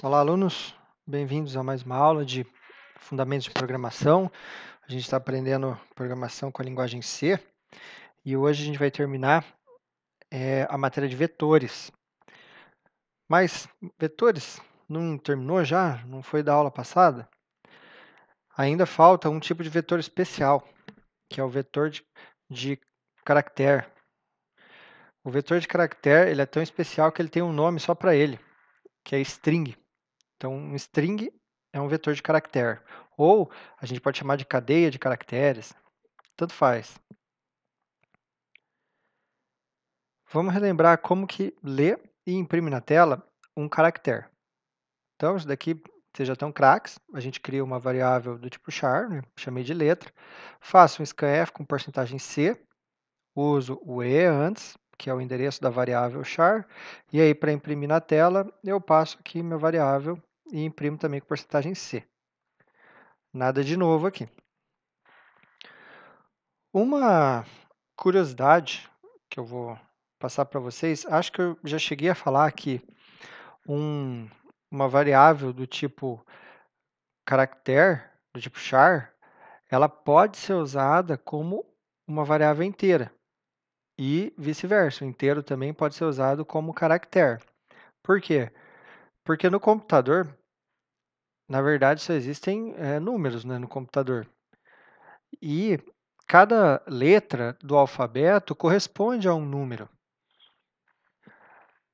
Olá, alunos. Bem-vindos a mais uma aula de Fundamentos de Programação. A gente está aprendendo programação com a linguagem C e hoje a gente vai terminar a matéria de vetores. Mas vetores não terminou já? Não foi da aula passada? Ainda falta um tipo de vetor especial, que é o vetor de caractere. O vetor de caractere ele é tão especial que ele tem um nome só para ele, que é string. Então, um string é um vetor de caractere. Ou a gente pode chamar de cadeia de caracteres, tanto faz. Vamos relembrar como que lê e imprime na tela um caractere. Então, isso daqui, vocês já estão craques. A gente cria uma variável do tipo char, né? Chamei de letra. Faço um scanf com porcentagem C. Uso o E antes, que é o endereço da variável char. E aí, para imprimir na tela, eu passo aqui minha variável e imprimo também com porcentagem C. Nada de novo aqui. Uma curiosidade que eu vou passar para vocês, acho que eu já cheguei a falar que uma variável do tipo caractere, do tipo char, ela pode ser usada como uma variável inteira e vice-versa. O inteiro também pode ser usado como caractere. Por quê? Porque no computador, na verdade, só existem números, né, no computador. E cada letra do alfabeto corresponde a um número.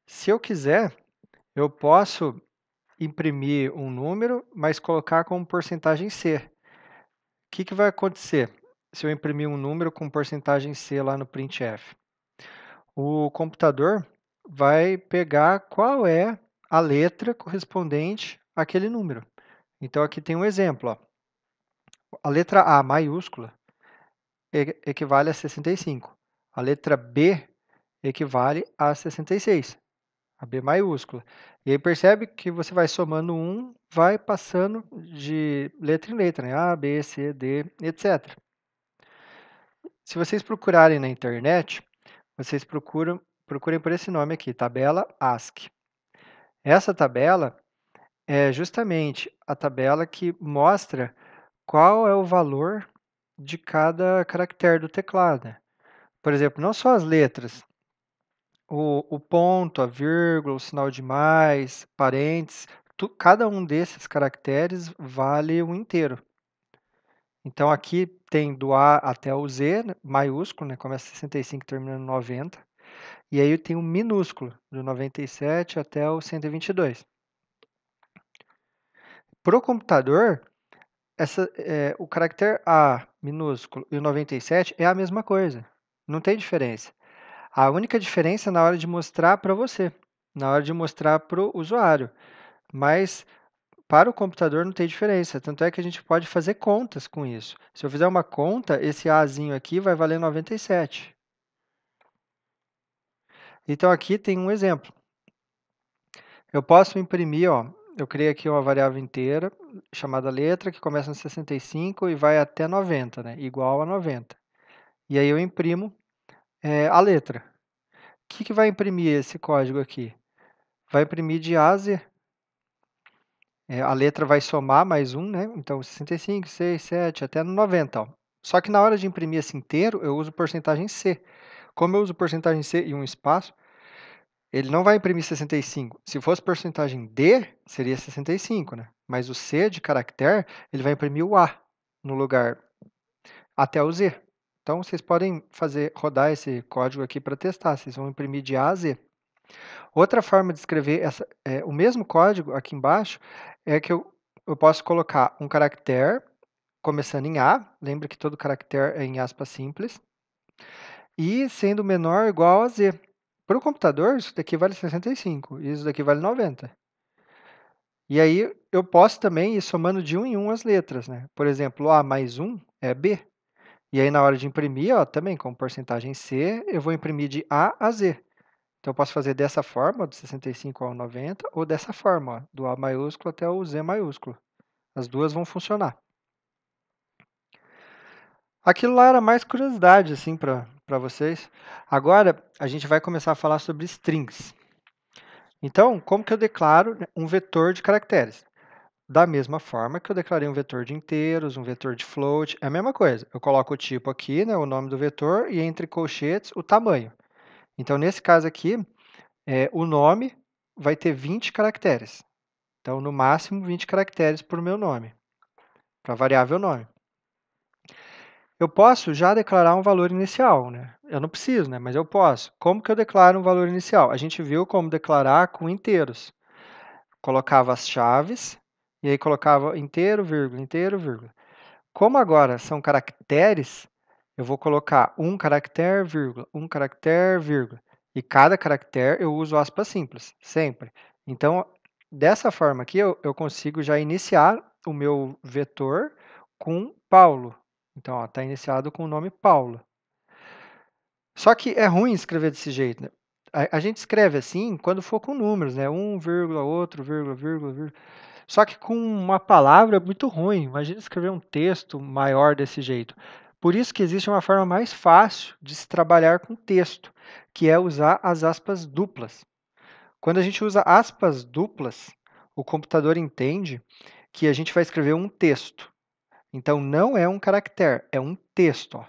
Se eu quiser, eu posso imprimir um número, mas colocar como porcentagem C. O que vai acontecer se eu imprimir um número com porcentagem C lá no printf? O computador vai pegar qual é a letra correspondente àquele número. Então, aqui tem um exemplo. Ó. A letra A maiúscula equivale a 65. A letra B equivale a 66. A B maiúscula. E aí percebe que você vai somando um, vai passando de letra em letra, né? A, B, C, D, etc. Se vocês procurarem na internet, vocês procurem por esse nome aqui, tabela ASCII. Essa tabela é justamente a tabela que mostra qual é o valor de cada caractere do teclado. Por exemplo, não só as letras, o ponto, a vírgula, o sinal de mais, parênteses, cada um desses caracteres vale um inteiro. Então, aqui tem do A até o Z, né, maiúsculo, né, começa 65 e termina no 90. E aí tem o minúsculo, do 97 até o 122. Para o computador, o caractere A minúsculo e o 97 é a mesma coisa. Não tem diferença. A única diferença é na hora de mostrar para você, na hora de mostrar para o usuário. Mas para o computador não tem diferença, tanto é que a gente pode fazer contas com isso. Se eu fizer uma conta, esse Azinho aqui vai valer 97. Então, aqui tem um exemplo. Eu posso imprimir, ó, eu criei aqui uma variável inteira, chamada letra, que começa no 65 e vai até 90, né? Igual a 90. E aí eu imprimo a letra. O que vai imprimir esse código aqui? Vai imprimir de A a Z. A letra vai somar mais um, né? Então, 65, 6, 7, até no 90. Ó. Só que na hora de imprimir esse inteiro, eu uso porcentagem C. Como eu uso porcentagem C e um espaço, ele não vai imprimir 65. Se fosse porcentagem D, seria 65, né? Mas o C de caractere, ele vai imprimir o A no lugar até o Z. Então, vocês podem rodar esse código aqui para testar. Vocês vão imprimir de A a Z. Outra forma de escrever o mesmo código aqui embaixo é que eu posso colocar um caractere começando em A, lembra que todo caractere é em aspas simples, e sendo menor ou igual a Z. Para o computador, isso daqui vale 65 e isso daqui vale 90. E aí eu posso também ir somando de um em um as letras, né? Por exemplo, A mais 1 é B. E aí na hora de imprimir, ó, também com porcentagem C, eu vou imprimir de A a Z. Então, eu posso fazer dessa forma, do 65 ao 90, ou dessa forma, ó, do A maiúsculo até o Z maiúsculo. As duas vão funcionar. Aquilo lá era mais curiosidade, assim, para vocês. Agora, a gente vai começar a falar sobre strings. Então, como que eu declaro, né, um vetor de caracteres? Da mesma forma que eu declarei um vetor de inteiros, um vetor de float, é a mesma coisa. Eu coloco o tipo aqui, né, o nome do vetor, e entre colchetes o tamanho. Então, nesse caso aqui, o nome vai ter 20 caracteres. Então, no máximo, 20 caracteres para o meu nome, para a variável nome. Eu posso já declarar um valor inicial, né? Eu não preciso, né? Mas eu posso. Como que eu declaro um valor inicial? A gente viu como declarar com inteiros. Colocava as chaves, e aí colocava inteiro, vírgula, inteiro, vírgula. Como agora são caracteres, eu vou colocar um caractere, vírgula, um caractere, vírgula. E cada caractere eu uso aspas simples, sempre. Então, dessa forma aqui, eu consigo já iniciar o meu vetor com Paulo. Então, está iniciado com o nome Paulo. Só que é ruim escrever desse jeito, né? A gente escreve assim quando for com números, né? Um, vírgula, outro, vírgula, vírgula, vírgula. Só que com uma palavra é muito ruim. Imagina escrever um texto maior desse jeito. Por isso que existe uma forma mais fácil de se trabalhar com texto, que é usar as aspas duplas. Quando a gente usa aspas duplas, o computador entende que a gente vai escrever um texto. Então, não é um caractere, é um texto. Ó.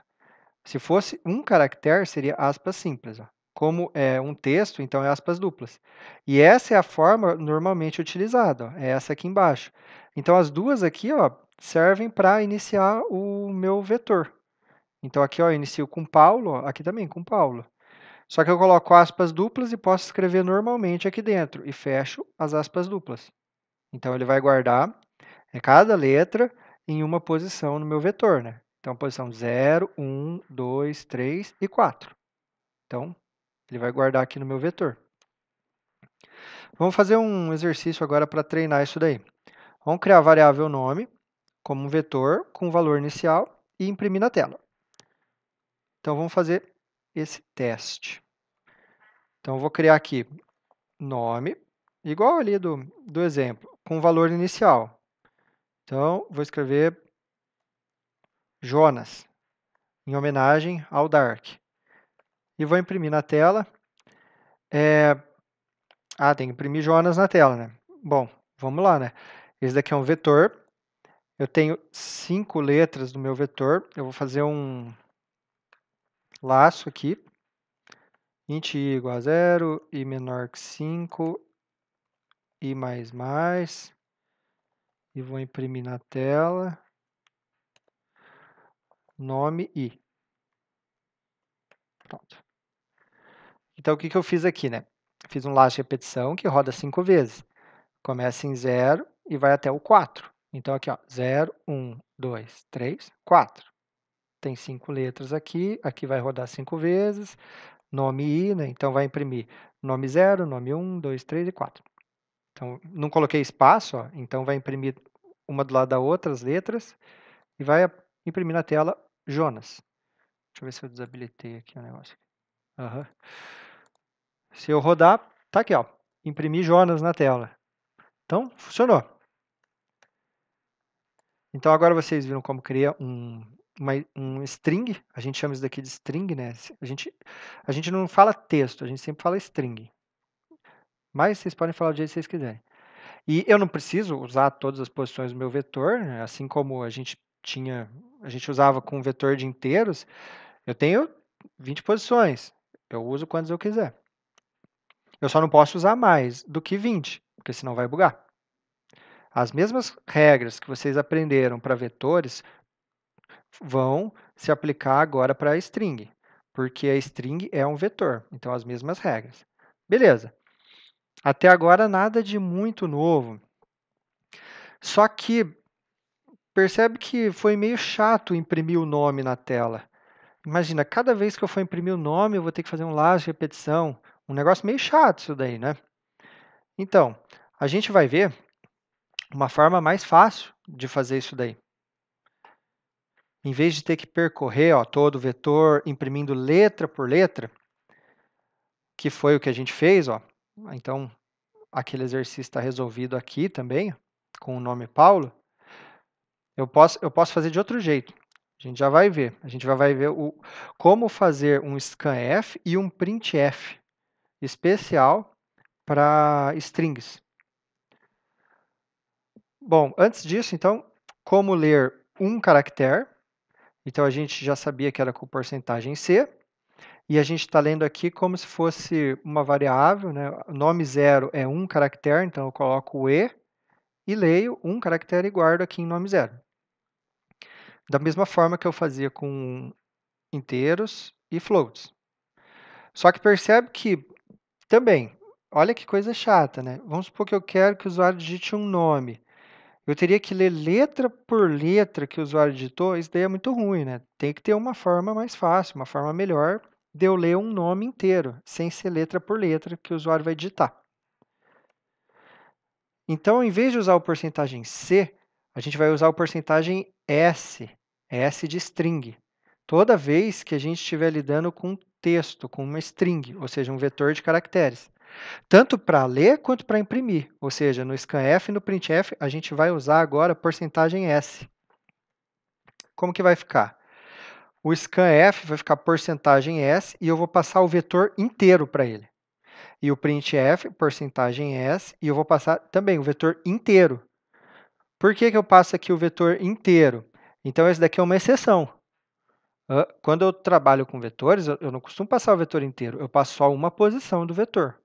Se fosse um caractere, seria aspas simples. Ó. Como é um texto, então é aspas duplas. E essa é a forma normalmente utilizada, ó, é essa aqui embaixo. Então, as duas aqui ó, servem para iniciar o meu vetor. Então, aqui ó, eu inicio com Paulo, ó, aqui também com Paulo. Só que eu coloco aspas duplas e posso escrever normalmente aqui dentro. E fecho as aspas duplas. Então, ele vai guardar cada letra em uma posição no meu vetor, né? Então, posição 0, 1, 2, 3 e 4. Então, ele vai guardar aqui no meu vetor. Vamos fazer um exercício agora para treinar isso daí. Vamos criar a variável nome como um vetor com valor inicial e imprimir na tela. Então, vamos fazer esse teste. Então, eu vou criar aqui nome, igual ali do exemplo, com valor inicial. Então, vou escrever Jonas, em homenagem ao Dark. E vou imprimir na tela. Tem que imprimir Jonas na tela, né? Bom, vamos lá, né? Esse daqui é um vetor. Eu tenho 5 letras do meu vetor. Eu vou fazer um laço aqui. Int i igual a 0, i menor que 5, i mais mais. E vou imprimir na tela. Nome i. Pronto. Então, o que eu fiz aqui, né? Fiz um laço de repetição que roda 5 vezes. Começa em 0 e vai até o 4. Então, aqui, ó, 0, 1, 2, 3, 4. Tem 5 letras aqui, aqui vai rodar 5 vezes, nome i, né? Então vai imprimir nome 0, nome 1, 2, 3 e 4. Então, não coloquei espaço, ó, então vai imprimir uma do lado da outra as letras e vai imprimir na tela Jonas. Deixa eu ver se eu desabilitei aqui o negócio. Uhum. Se eu rodar, tá aqui, ó, imprimir Jonas na tela. Então, funcionou. Então, agora vocês viram como cria um string, a gente chama isso daqui de string, né? A gente não fala texto, a gente sempre fala string. Mas vocês podem falar do jeito que vocês quiserem. E eu não preciso usar todas as posições do meu vetor, né? Assim como a gente usava com vetor de inteiros, eu tenho 20 posições. Eu uso quantas eu quiser. Eu só não posso usar mais do que 20, porque senão vai bugar. As mesmas regras que vocês aprenderam para vetores vão se aplicar agora para a string, porque a string é um vetor, então as mesmas regras. Beleza. Até agora nada de muito novo. Só que percebe que foi meio chato imprimir o nome na tela. Imagina, cada vez que eu for imprimir o nome, eu vou ter que fazer um laço de repetição. Um negócio meio chato isso daí, né? Então, a gente vai ver uma forma mais fácil de fazer isso daí. Em vez de ter que percorrer todo o vetor imprimindo letra por letra, que foi o que a gente fez, ó. Então, aquele exercício está resolvido aqui também, com o nome Paulo. Eu posso fazer de outro jeito. A gente já vai ver. A gente já vai ver como fazer um scanf e um printf especial para strings. Bom, antes disso, então, como ler um caractere? Então, a gente já sabia que era com porcentagem C, e a gente está lendo aqui como se fosse uma variável, né? O nome 0 é um caractere, então eu coloco o E e leio um caractere e guardo aqui em nome 0. Da mesma forma que eu fazia com inteiros e floats. Só que percebe que também, olha que coisa chata, né? Vamos supor que eu quero que o usuário digite um nome. Eu teria que ler letra por letra que o usuário digitou, isso daí é muito ruim, né? Tem que ter uma forma mais fácil, uma forma melhor de eu ler um nome inteiro, sem ser letra por letra que o usuário vai digitar. Então, em vez de usar o porcentagem C, a gente vai usar o porcentagem S, S de string. Toda vez que a gente estiver lidando com texto, com uma string, ou seja, um vetor de caracteres. Tanto para ler quanto para imprimir. Ou seja, no scanf e no printf, a gente vai usar agora a porcentagem S. Como que vai ficar? O scanf vai ficar porcentagem S e eu vou passar o vetor inteiro para ele. E o printf, porcentagem S, e eu vou passar também o vetor inteiro. Por que eu passo aqui o vetor inteiro? Então, esse daqui é uma exceção. Quando eu trabalho com vetores, eu não costumo passar o vetor inteiro, eu passo só uma posição do vetor.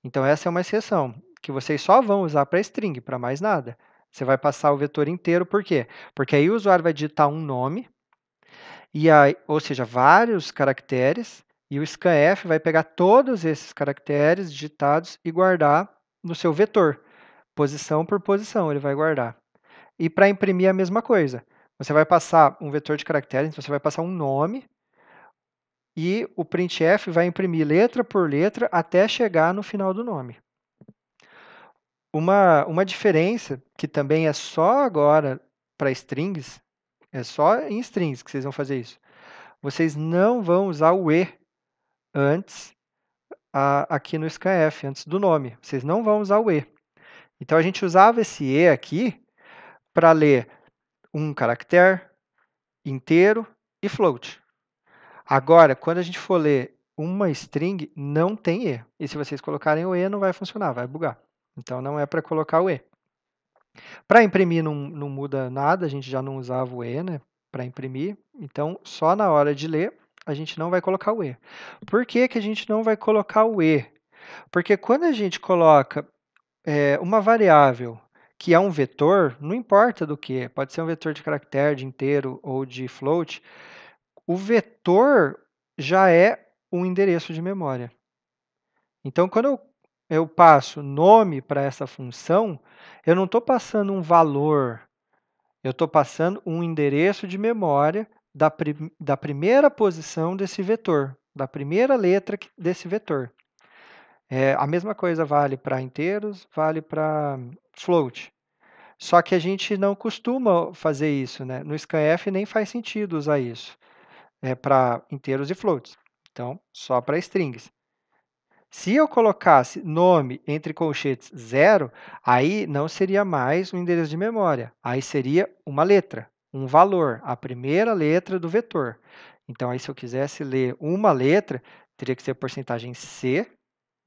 Então, essa é uma exceção, que vocês só vão usar para string, para mais nada. Você vai passar o vetor inteiro, por quê? Porque aí o usuário vai digitar um nome, ou seja, vários caracteres, e o scanf vai pegar todos esses caracteres digitados e guardar no seu vetor. Posição por posição ele vai guardar. E para imprimir a mesma coisa. Você vai passar um vetor de caracteres, então você vai passar um nome, e o printf vai imprimir letra por letra até chegar no final do nome. Uma diferença, que também é só agora para strings, é só em strings que vocês vão fazer isso. Vocês não vão usar o E antes, aqui no scanf, antes do nome. Vocês não vão usar o E. Então, a gente usava esse E aqui para ler um caractere, inteiro e float. Agora, quando a gente for ler uma string, não tem E. E se vocês colocarem o E, não vai funcionar, vai bugar. Então, não é para colocar o E. Para imprimir não muda nada, a gente já não usava o E, né, para imprimir. Então, só na hora de ler, a gente não vai colocar o E. Por que que a gente não vai colocar o E? Porque quando a gente coloca uma variável que é um vetor, não importa do que, pode ser um vetor de caractere, de inteiro ou de float, o vetor já é um endereço de memória. Então, quando eu passo nome para essa função, eu não estou passando um valor, eu estou passando um endereço de memória da primeira posição desse vetor, da primeira letra desse vetor. A mesma coisa vale para inteiros, vale para float. Só que a gente não costuma fazer isso, né? No scanf nem faz sentido usar isso para inteiros e floats. Então, só para strings. Se eu colocasse nome entre colchetes 0, aí não seria mais um endereço de memória. Aí seria uma letra, um valor, a primeira letra do vetor. Então, aí, se eu quisesse ler uma letra, teria que ser a porcentagem C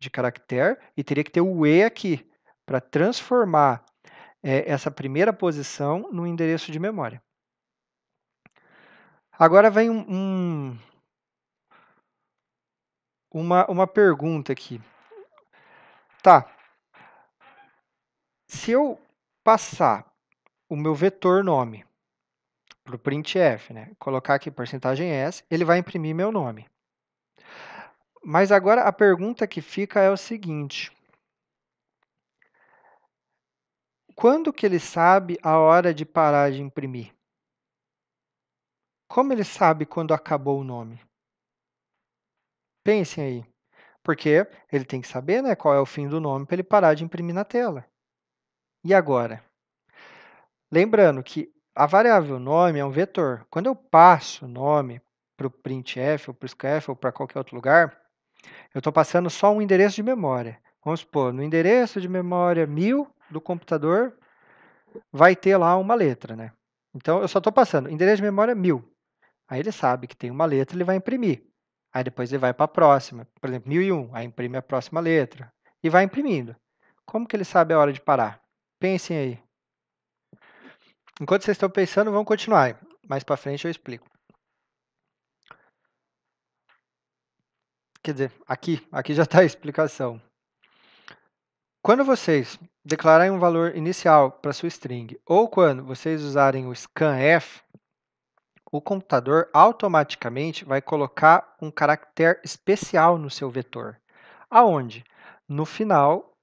de caractere e teria que ter o E aqui, para transformar essa primeira posição no endereço de memória. Agora vem uma pergunta aqui. Tá, se eu passar o meu vetor nome para o printf, né, colocar aqui porcentagem S, ele vai imprimir meu nome. Mas agora a pergunta que fica é o seguinte. Quando que ele sabe a hora de parar de imprimir? Como ele sabe quando acabou o nome? Pensem aí. Porque ele tem que saber, né, qual é o fim do nome para ele parar de imprimir na tela. E agora? Lembrando que a variável nome é um vetor. Quando eu passo o nome para o printf, ou para o scanf, ou para qualquer outro lugar, eu estou passando só um endereço de memória. Vamos supor, no endereço de memória 1000 do computador, vai ter lá uma letra, né? Então, eu só estou passando endereço de memória 1000. Aí ele sabe que tem uma letra, ele vai imprimir. Aí depois ele vai para a próxima. Por exemplo, 1001, aí imprime a próxima letra. e vai imprimindo. Como que ele sabe a hora de parar? Pensem aí. Enquanto vocês estão pensando, vamos continuar. Mais para frente eu explico. Quer dizer, aqui já está a explicação. Quando vocês declararem um valor inicial para sua string, ou quando vocês usarem o scanf, o computador automaticamente vai colocar um caractere especial no seu vetor. Aonde? No final,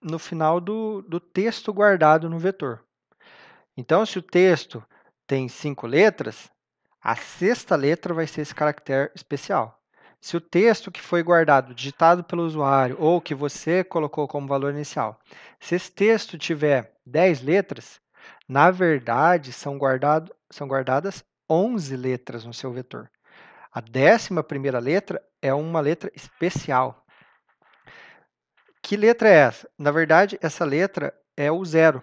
no final do texto guardado no vetor. Então, se o texto tem 5 letras, a sexta letra vai ser esse caractere especial. Se o texto que foi guardado, digitado pelo usuário, ou que você colocou como valor inicial, se esse texto tiver 10 letras, na verdade, são guardadas 11 letras no seu vetor. A 11ª letra é uma letra especial. Que letra é essa? Na verdade, essa letra é o zero.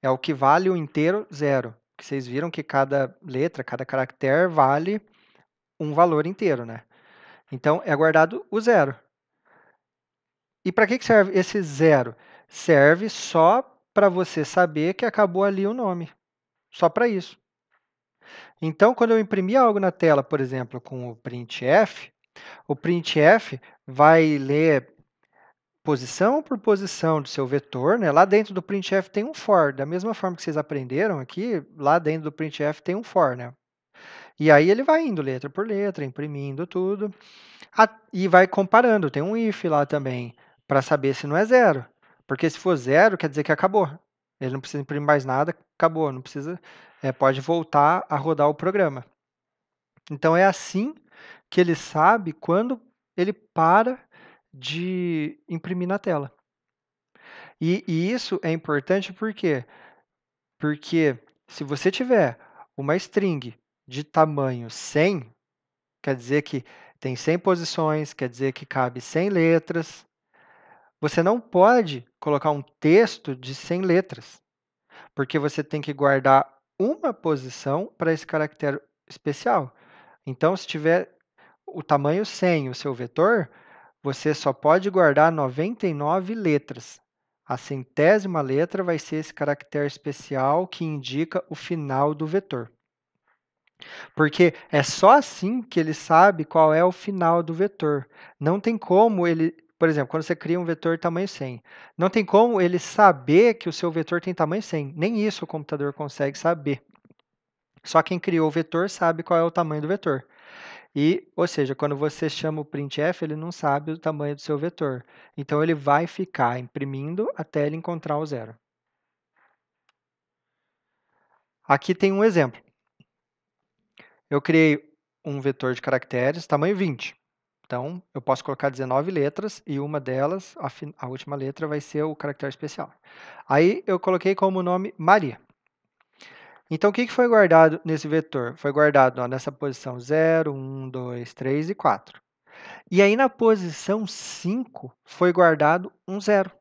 É o que vale o inteiro zero. Que vocês viram que cada letra, cada caractere vale um valor inteiro, né? Então, é guardado o zero. E para que serve esse zero? Serve só para você saber que acabou ali o nome. Só para isso. Então, quando eu imprimir algo na tela, por exemplo, com o printf vai ler posição por posição do seu vetor, né? Lá dentro do printf tem um for, da mesma forma que vocês aprenderam aqui, lá dentro do printf tem um for, né? E aí ele vai indo letra por letra, imprimindo tudo, e vai comparando, tem um if lá também, para saber se não é zero. Porque se for zero, quer dizer que acabou. Ele não precisa imprimir mais nada, acabou, não precisa, pode voltar a rodar o programa. Então é assim que ele sabe quando ele para de imprimir na tela. E isso é importante por quê? Porque se você tiver uma string de tamanho 100, quer dizer que tem 100 posições, quer dizer que cabe 100 letras, você não pode colocar um texto de 100 letras, porque você tem que guardar uma posição para esse caractere especial. Então, se tiver o tamanho 100, o seu vetor, você só pode guardar 99 letras. A 100ª letra vai ser esse caractere especial que indica o final do vetor. Porque é só assim que ele sabe qual é o final do vetor. Não tem como ele, por exemplo, quando você cria um vetor tamanho 100, não tem como ele saber que o seu vetor tem tamanho 100. Nem isso o computador consegue saber. Só quem criou o vetor sabe qual é o tamanho do vetor. Ou seja, quando você chama o printf, ele não sabe o tamanho do seu vetor. Então, ele vai ficar imprimindo até ele encontrar o zero. Aqui tem um exemplo. Eu criei um vetor de caracteres, tamanho 20. Então, eu posso colocar 19 letras e uma delas, a última letra, vai ser o caractere especial. Aí, eu coloquei como nome Maria. Então, o que foi guardado nesse vetor? Foi guardado nessa posição 0, 1, 2, 3 e 4. E aí, na posição 5, foi guardado um zero.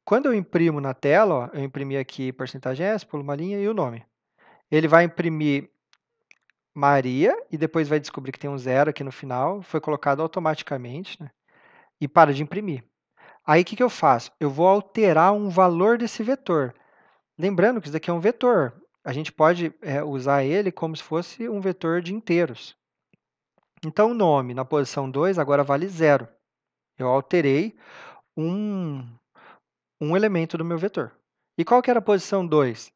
Quando eu imprimo na tela, ó, eu imprimi aqui %s, pulo uma linha e o nome. Ele vai imprimir Maria e depois vai descobrir que tem um zero aqui no final, foi colocado automaticamente, né? E para de imprimir. Aí, o que eu faço? Eu vou alterar um valor desse vetor. Lembrando que isso daqui é um vetor. A gente pode usar ele como se fosse um vetor de inteiros. Então, o nome na posição 2 agora vale 0. Eu alterei um elemento do meu vetor. E qual que era a posição 2?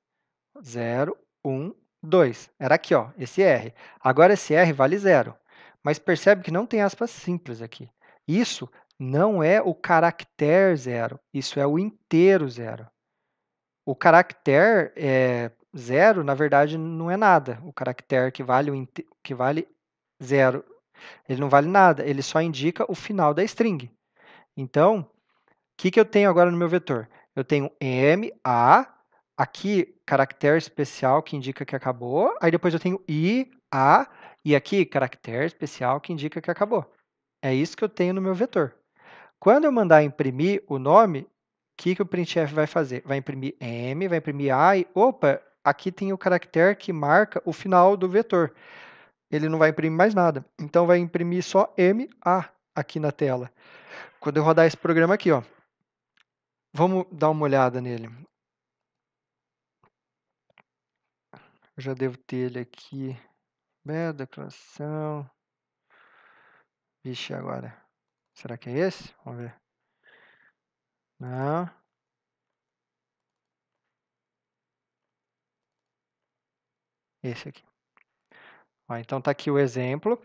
0, 1, 2. Era aqui, ó, esse R. Agora, esse R vale 0. Mas percebe que não tem aspas simples aqui. Isso não é o caractere 0. Isso é o inteiro 0. O caractere 0, na verdade, não é nada. O caractere que vale 0, ele não vale nada. Ele só indica o final da string. Então, o que eu tenho agora no meu vetor? Eu tenho MA, aqui, caractere especial que indica que acabou. Aí depois eu tenho I, A, e aqui, caractere especial que indica que acabou. É isso que eu tenho no meu vetor. Quando eu mandar imprimir o nome, o que o printf vai fazer? Vai imprimir M, vai imprimir A e, opa, aqui tem o caractere que marca o final do vetor. Ele não vai imprimir mais nada. Então, vai imprimir só MA. aqui na tela. Quando eu rodar esse programa aqui, ó, vamos dar uma olhada nele. Eu já devo ter ele aqui. Declaração. Vixe, agora. Será que é esse? Vamos ver. Não. Esse aqui. Ó, então tá aqui o exemplo.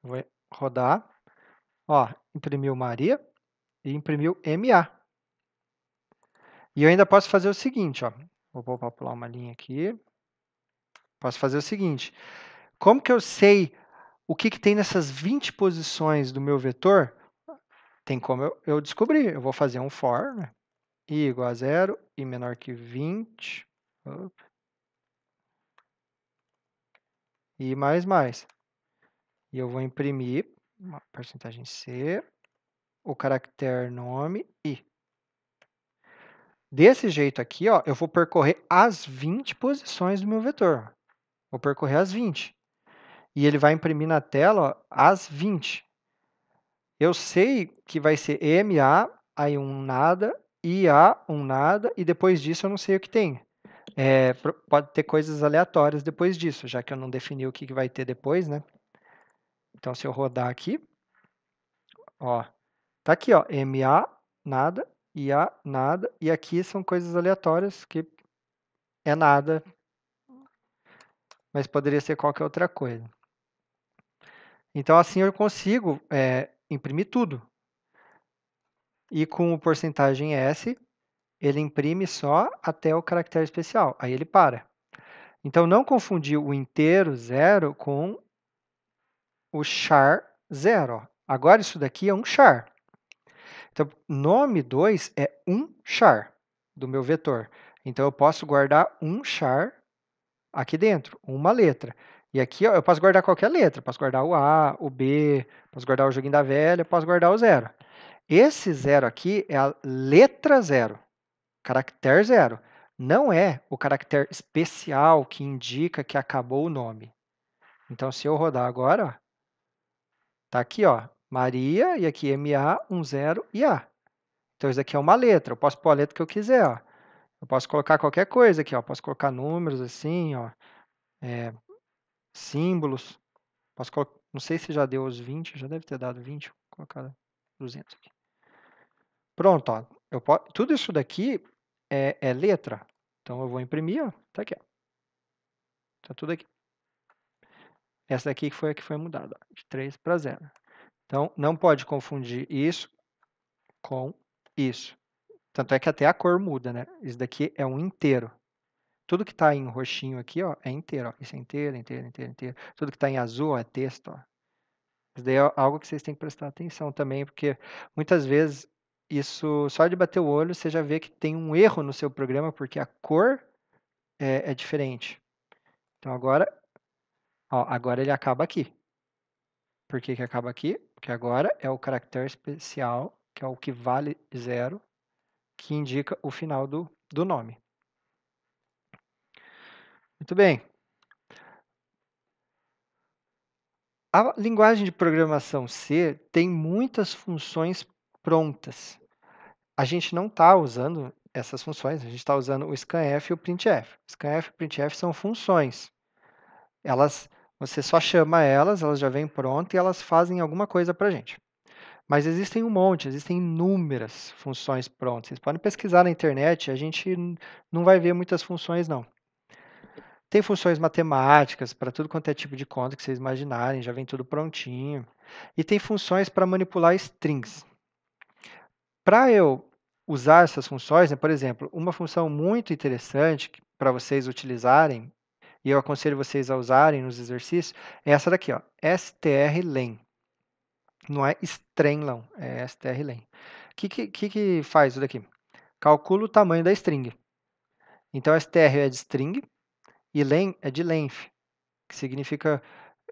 Vou rodar. Ó, imprimiu Maria e imprimiu MA. E eu ainda posso fazer o seguinte, ó. Vou pular uma linha aqui. Posso fazer o seguinte. Como que eu sei o que tem nessas 20 posições do meu vetor? Tem como eu descobrir. Eu vou fazer um for, né? I igual a 0, I menor que 20. I mais. E eu vou imprimir uma porcentagem C, o caractere nome I. Desse jeito aqui, ó, eu vou percorrer as 20 posições do meu vetor. Vou percorrer as 20. E ele vai imprimir na tela, ó, as 20. Eu sei que vai ser MA, aí um nada, IA, um nada, e depois disso eu não sei o que tem. Pode ter coisas aleatórias depois disso, já que eu não defini o que vai ter depois, né? Então, se eu rodar aqui, ó, tá aqui, ó, MA, nada, IA, nada, e aqui são coisas aleatórias que é nada, mas poderia ser qualquer outra coisa. Então, assim eu consigo imprimir tudo. E com o porcentagem S, ele imprime só até o caractere especial, aí ele para. Então, não confundir o inteiro 0 com o char 0. Ó. Agora, isso daqui é um char. Então, nome 2 é um char do meu vetor. Então, eu posso guardar um char aqui dentro, uma letra. E aqui ó, eu posso guardar qualquer letra. Posso guardar o A, o B, posso guardar o joguinho da velha, posso guardar o 0. Esse 0 aqui é a letra 0, caractere 0. Não é o caractere especial que indica que acabou o nome. Então, se eu rodar agora, está aqui, ó, Maria, e aqui MA, 0 e A. Então, isso aqui é uma letra. Eu posso pôr a letra que eu quiser. Ó. Eu posso colocar qualquer coisa aqui. Ó. Posso colocar números assim, ó, símbolos. Posso colocar, não sei se já deu os 20, já deve ter dado 20. Vou colocar 200 aqui. Pronto. Ó. Tudo isso daqui é letra. Então, eu vou imprimir. Está aqui. Está tudo aqui. Essa daqui foi a que foi mudada, ó, de 3 para 0. Então, não pode confundir isso com isso. Tanto é que até a cor muda, né? Isso daqui é um inteiro. Tudo que está em roxinho aqui, ó, é inteiro. Ó. Isso é inteiro, inteiro, inteiro, inteiro. Tudo que está em azul ó, é texto. Ó. Isso daí é algo que vocês têm que prestar atenção também, porque muitas vezes isso, só de bater o olho, você já vê que tem um erro no seu programa, porque a cor é diferente. Então, agora ele acaba aqui. Por que acaba aqui? Porque agora é o caractere especial, que é o que vale 0, que indica o final do nome. Muito bem. A linguagem de programação C tem muitas funções prontas. A gente não está usando essas funções, a gente está usando o scanf e o printf. Scanf e printf são funções. Você só chama elas já vêm prontas e elas fazem alguma coisa para a gente. Mas existem um monte, existem inúmeras funções prontas. Vocês podem pesquisar na internet, a gente não vai ver muitas funções, não. Tem funções matemáticas para tudo quanto é tipo de conta que vocês imaginarem, já vem tudo prontinho. E tem funções para manipular strings. Para eu usar essas funções, né, por exemplo, uma função muito interessante para vocês utilizarem, e eu aconselho vocês a usarem nos exercícios, é essa daqui, ó, strlen. Não é strlen, é strlen. O que faz isso daqui? Calcula o tamanho da string. Então, str é de string e len é de length, que significa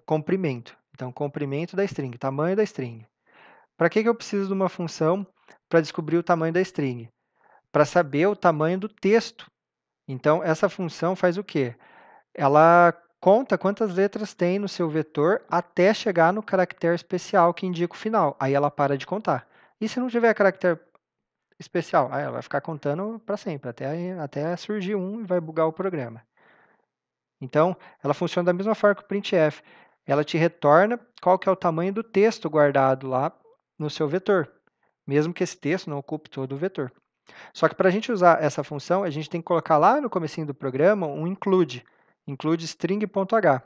comprimento. Então, comprimento da string, tamanho da string. Para que eu preciso de uma função para descobrir o tamanho da string? Para saber o tamanho do texto. Então, essa função faz o quê? Ela conta quantas letras tem no seu vetor até chegar no caractere especial que indica o final. Aí ela para de contar. E se não tiver caractere especial? Aí ela vai ficar contando para sempre, até surgir um e vai bugar o programa. Então, ela funciona da mesma forma que o printf. Ela te retorna qual que é o tamanho do texto guardado lá no seu vetor, mesmo que esse texto não ocupe todo o vetor. Só que para a gente usar essa função, a gente tem que colocar lá no comecinho do programa um include string.h.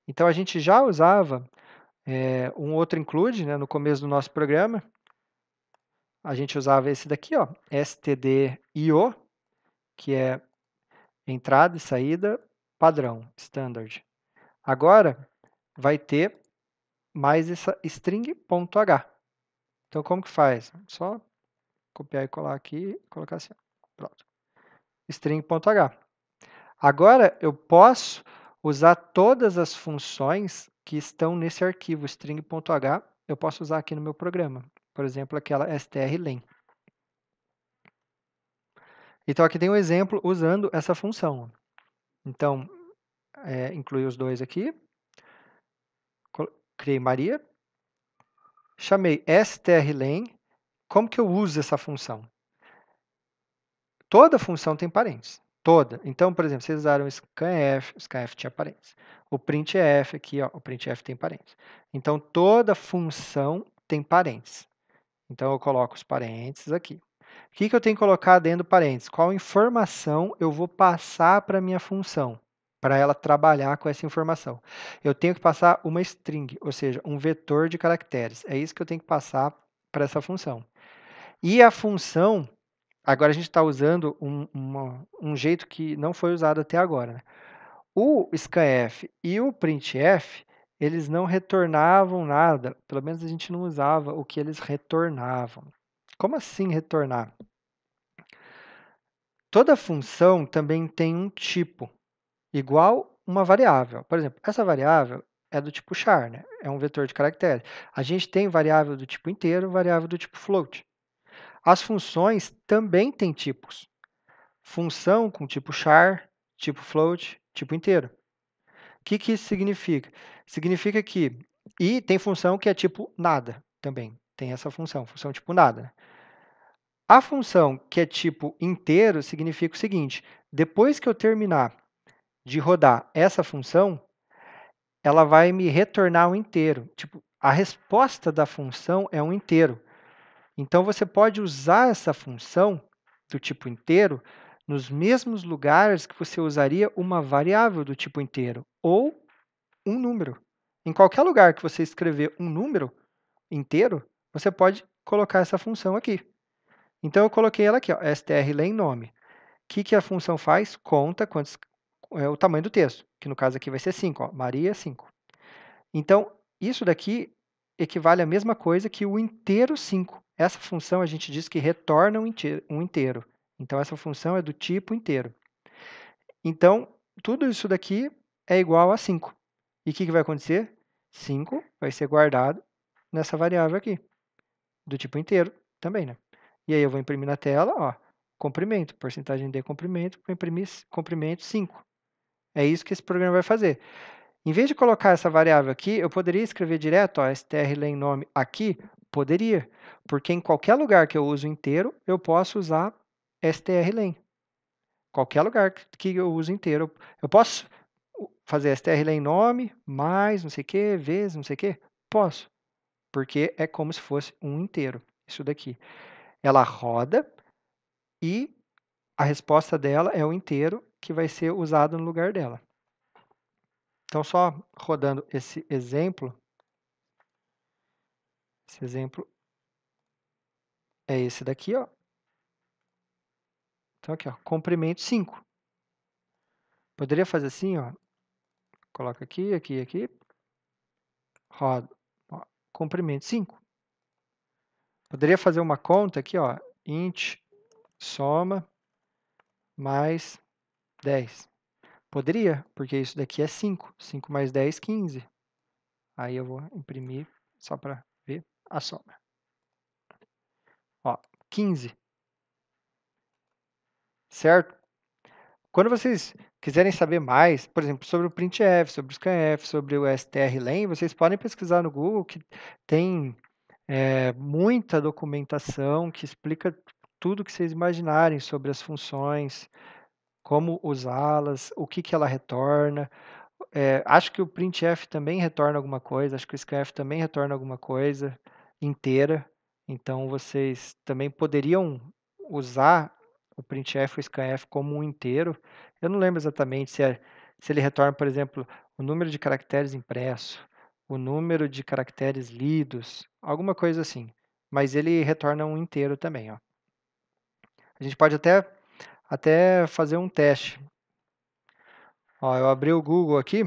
Então, a gente já usava um outro include, né, no começo do nosso programa. A gente usava esse daqui, ó, stdio, que é entrada e saída padrão, standard. Agora, vai ter mais essa string.h. Então, como que faz? Só copiar e colar aqui e colocar assim. Pronto. String.h. Agora, eu posso usar todas as funções que estão nesse arquivo string.h, eu posso usar aqui no meu programa. Por exemplo, aquela strlen. Então, aqui tem um exemplo usando essa função. Então, incluí os dois aqui. Criei Maria. Chamei strlen. Como que eu uso essa função? Toda função tem parênteses. Toda. Então, por exemplo, vocês usaram o scanf tinha parênteses. O printf aqui, ó, o printf tem parênteses. Então, toda função tem parênteses. Então, eu coloco os parênteses aqui. O que eu tenho que colocar dentro do parênteses? Qual informação eu vou passar para a minha função, para ela trabalhar com essa informação? Eu tenho que passar uma string, ou seja, um vetor de caracteres. É isso que eu tenho que passar para essa função. E a função, agora a gente está usando um jeito que não foi usado até agora, né? O scanf e o printf, eles não retornavam nada, pelo menos a gente não usava o que eles retornavam. Como assim retornar? Toda função também tem um tipo, igual uma variável. Por exemplo, essa variável é do tipo char, né? É um vetor de caracteres. A gente tem variável do tipo inteiro, variável do tipo float. As funções também têm tipos. Função com tipo char, tipo float, tipo inteiro. O que isso significa? Significa que... E tem função que é tipo nada também. Tem essa função tipo nada, né? A função que é tipo inteiro significa o seguinte: depois que eu terminar de rodar essa função, ela vai me retornar um inteiro. Tipo, a resposta da função é um inteiro. Então, você pode usar essa função do tipo inteiro nos mesmos lugares que você usaria uma variável do tipo inteiro ou um número. Em qualquer lugar que você escrever um número inteiro, você pode colocar essa função aqui. Então, eu coloquei ela aqui, ó, strlen nome. O que a função faz? Conta o tamanho do texto, que no caso aqui vai ser 5, ó, Maria 5. Então, isso daqui equivale à mesma coisa que o inteiro 5. Essa função a gente diz que retorna um inteiro. Então, essa função é do tipo inteiro. Então, tudo isso daqui é igual a 5. E o que vai acontecer? 5 vai ser guardado nessa variável aqui, do tipo inteiro também, né? E aí eu vou imprimir na tela, ó, comprimento, porcentagem de comprimento, vou imprimir comprimento 5. É isso que esse programa vai fazer. Em vez de colocar essa variável aqui, eu poderia escrever direto, ó, strlen nome aqui? Poderia, porque em qualquer lugar que eu uso inteiro, eu posso usar strlen. Qualquer lugar que eu uso inteiro, eu posso fazer strlen nome, mais não sei o que, vezes não sei o que? Posso, porque é como se fosse um inteiro, isso daqui. Ela roda e a resposta dela é o inteiro que vai ser usado no lugar dela. Então, só rodando esse exemplo é esse daqui, ó. Então, aqui, ó, comprimento 5. Poderia fazer assim, ó. Coloca aqui, aqui, aqui. Roda. Ó, comprimento 5. Poderia fazer uma conta aqui, ó. Int soma mais 10. Poderia, porque isso daqui é 5. 5 mais 10, 15. Aí eu vou imprimir só para ver a soma. Ó, 15. Certo? Quando vocês quiserem saber mais, por exemplo, sobre o printf, sobre o scanf, sobre o strlen, vocês podem pesquisar no Google, que tem muita documentação que explica tudo que vocês imaginarem sobre as funções, como usá-las, o que ela retorna. Acho que o printf também retorna alguma coisa, acho que o scanf também retorna alguma coisa inteira. Então, vocês também poderiam usar o printf ou o scanf como um inteiro. Eu não lembro exatamente se ele retorna, por exemplo, o número de caracteres impresso, o número de caracteres lidos, alguma coisa assim. Mas ele retorna um inteiro também. Ó. A gente pode até fazer um teste. Ó, eu abri o Google aqui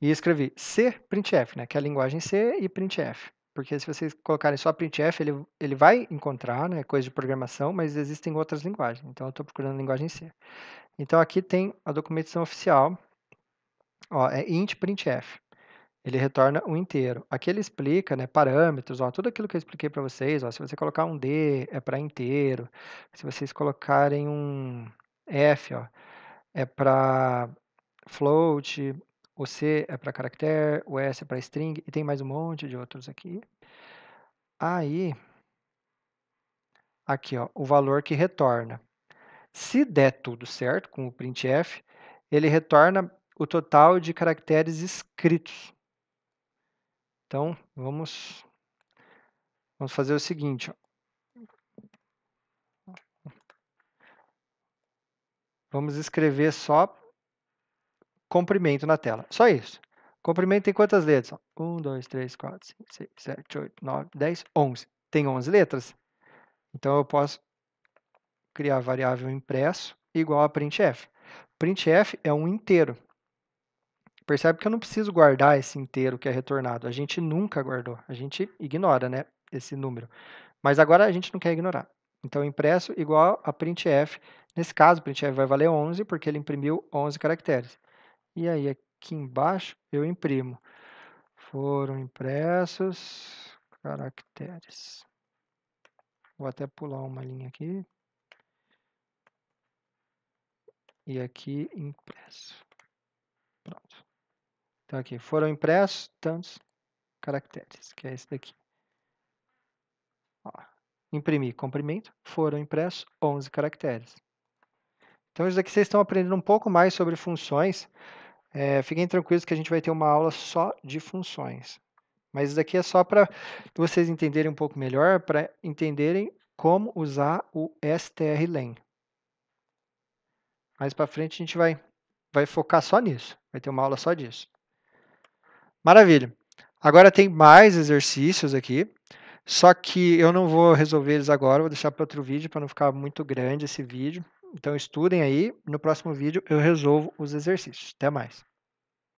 e escrevi C-printf, né, que é a linguagem C e printf. Porque se vocês colocarem só printf, ele vai encontrar, né, coisa de programação, mas existem outras linguagens. Então, eu estou procurando a linguagem C. Então, aqui tem a documentação oficial, ó, é int printf. Ele retorna um inteiro. Aqui ele explica, né, parâmetros, ó, tudo aquilo que eu expliquei para vocês. Ó, se você colocar um D, é para inteiro. Se vocês colocarem um F, ó, é para float, o C é para caractere, o S é para string, e tem mais um monte de outros aqui. Aí, aqui, ó, o valor que retorna. Se der tudo certo com o printf, ele retorna o total de caracteres escritos. Então, vamos fazer o seguinte. Ó. Vamos escrever só comprimento na tela. Só isso. Comprimento tem quantas letras? 1, 2, 3, 4, 5, 6, 7, 8, 9, 10, 11. Tem 11 letras? Então, eu posso criar a variável impresso igual a printf. Printf é um inteiro. Percebe que eu não preciso guardar esse inteiro que é retornado. A gente nunca guardou. A gente ignora, né, esse número. Mas agora a gente não quer ignorar. Então, impresso igual a printf. Nesse caso, printf vai valer 11, porque ele imprimiu 11 caracteres. E aí, aqui embaixo, eu imprimo. Foram impressos caracteres. Vou até pular uma linha aqui. E aqui, impresso. Pronto. Então, aqui, foram impressos tantos caracteres, que é esse daqui. Ó, imprimir comprimento, foram impressos 11 caracteres. Então, isso daqui vocês estão aprendendo um pouco mais sobre funções. Fiquem tranquilos que a gente vai ter uma aula só de funções. Mas isso daqui é só para vocês entenderem um pouco melhor, para entenderem como usar o strlen. Mais para frente a gente vai focar só nisso. Vai ter uma aula só disso. Maravilha. Agora tem mais exercícios aqui. Só que eu não vou resolver eles agora, vou deixar para outro vídeo para não ficar muito grande esse vídeo. Então estudem aí, no próximo vídeo eu resolvo os exercícios. Até mais.